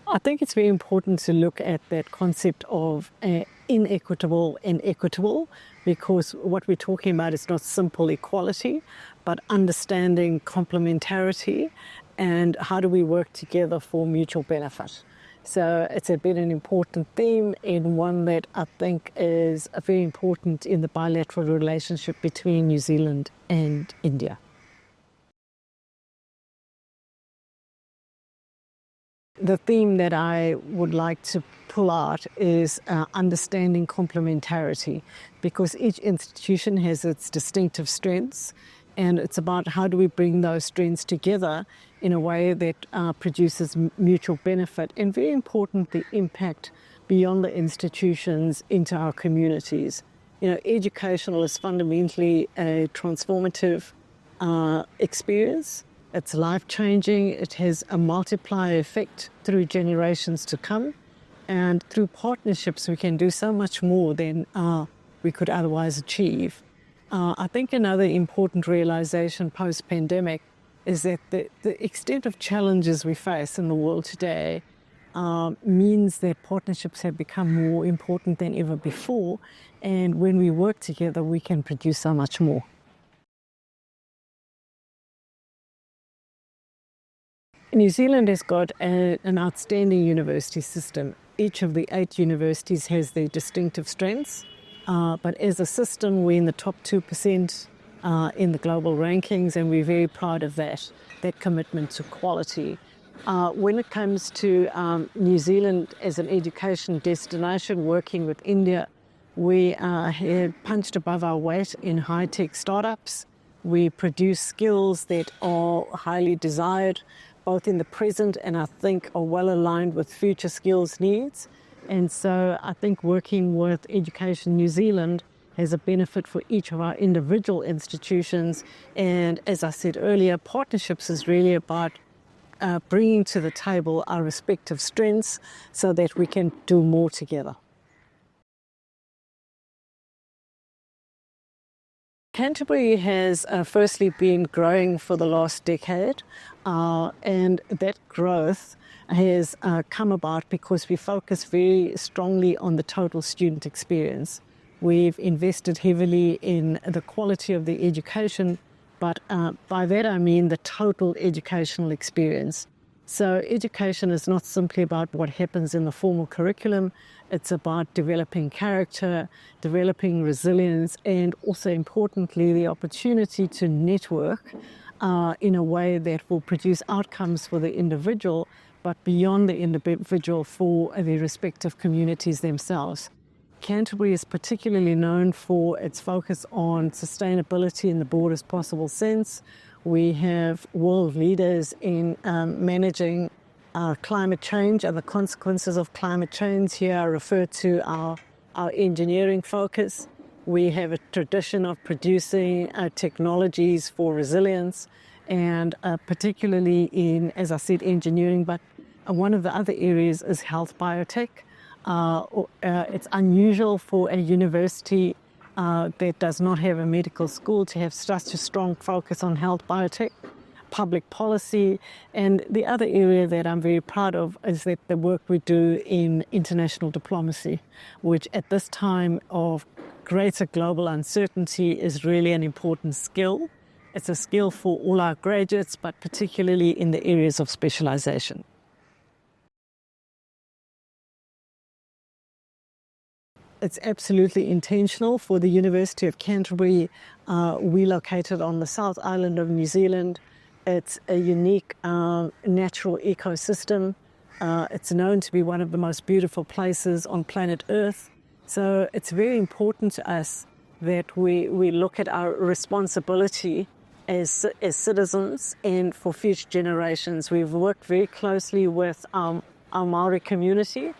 I think it's very important to look at that concept of inequitable and equitable, because what we're talking about is not simple equality, but understanding complementarity and how do we work together for mutual benefit. So it's been an important theme, and one that I think is very important in the bilateral relationship between New Zealand and India. The theme that I would like to pull out is understanding complementarity, because each institution has its distinctive strengths, and it's about how do we bring those strengths together in a way that produces mutual benefit and, very importantly, impact beyond the institutions into our communities. You know, educational is fundamentally a transformative experience. It's life-changing. It has a multiplier effect through generations to come. And through partnerships, we can do so much more than we could otherwise achieve. I think another important realization post-pandemic is that the extent of challenges we face in the world today means that partnerships have become more important than ever before. And when we work together, we can produce so much more. New Zealand has got an outstanding university system. Each of the 8 universities has their distinctive strengths, but as a system, we're in the top 2% in the global rankings, and we're very proud of that commitment to quality. When it comes to New Zealand as an education destination, working with India, we have punched above our weight in high-tech startups. We produce skills that are highly desired, both in the present and I think are well aligned with future skills needs. And so I think working with Education New Zealand has a benefit for each of our individual institutions. And as I said earlier, partnerships is really about bringing to the table our respective strengths so that we can do more together. Canterbury has firstly been growing for the last decade, and that growth has come about because we focus very strongly on the total student experience. We've invested heavily in the quality of the education, but by that I mean the total educational experience. So education is not simply about what happens in the formal curriculum, it's about developing character, developing resilience, and also importantly the opportunity to network in a way that will produce outcomes for the individual, but beyond the individual for the respective communities themselves. Canterbury is particularly known for its focus on sustainability in the broadest possible sense. We have world leaders in managing climate change and the consequences of climate change. Here I refer to our engineering focus. We have a tradition of producing technologies for resilience, and particularly in, as I said, engineering, but one of the other areas is health biotech. It's unusual for a university that does not have a medical school to have such a strong focus on health biotech, public policy, and the other area that I'm very proud of is that the work we do in international diplomacy, which at this time of greater global uncertainty is really an important skill. It's a skill for all our graduates, but particularly in the areas of specialization. It's absolutely intentional. For the University of Canterbury, we located on the South Island of New Zealand. It's a unique natural ecosystem. It's known to be one of the most beautiful places on planet Earth. So it's very important to us that we look at our responsibility as citizens and for future generations. We've worked very closely with our Maori community.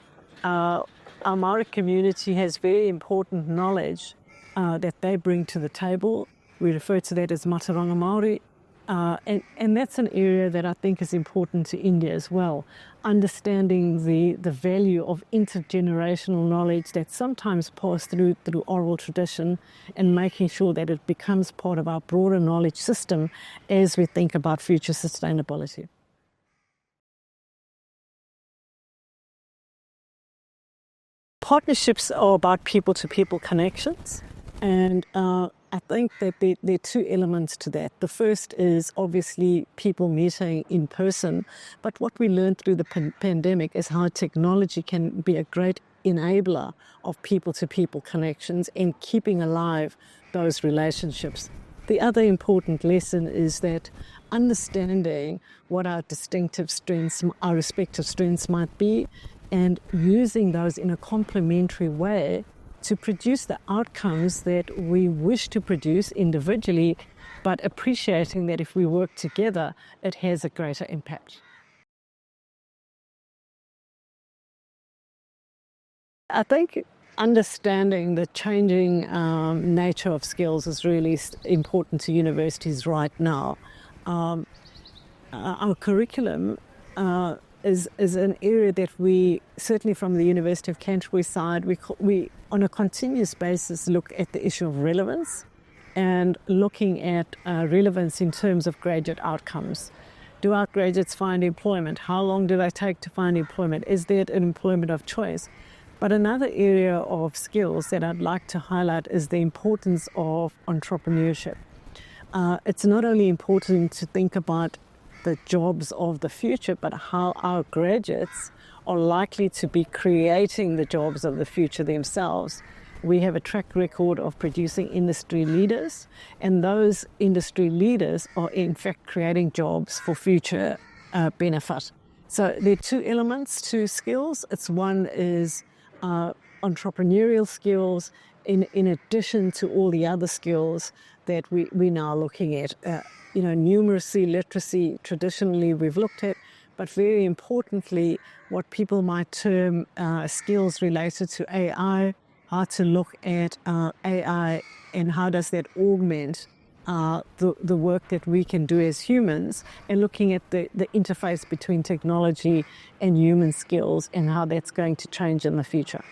Our Maori community has very important knowledge that they bring to the table. We refer to that as Mataranga Māori. And that's an area that I think is important to India as well. Understanding the value of intergenerational knowledge that's sometimes passed through oral tradition, and making sure that it becomes part of our broader knowledge system as we think about future sustainability. Partnerships are about people-to-people connections, and I think that there are two elements to that. The first is obviously people meeting in person, but what we learned through the pandemic is how technology can be a great enabler of people-to-people connections and keeping alive those relationships. The other important lesson is that understanding what our distinctive strengths, our respective strengths might be, and using those in a complementary way to produce the outcomes that we wish to produce individually, but appreciating that if we work together, it has a greater impact. I think understanding the changing nature of skills is really important to universities right now. Our curriculum is an area that we, certainly from the University of Canterbury side, we on a continuous basis look at the issue of relevance and looking at relevance in terms of graduate outcomes. Do our graduates find employment? How long do they take to find employment? Is there an employment of choice? But another area of skills that I'd like to highlight is the importance of entrepreneurship. It's not only important to think about the jobs of the future, but how our graduates are likely to be creating the jobs of the future themselves. We have a track record of producing industry leaders, and those industry leaders are in fact creating jobs for future benefit. So there are two elements to skills. One is entrepreneurial skills in addition to all the other skills that we're now looking at. Numeracy, literacy, traditionally we've looked at, but very importantly, what people might term skills related to AI, how to look at AI and how does that augment the work that we can do as humans, and looking at the interface between technology and human skills and how that's going to change in the future.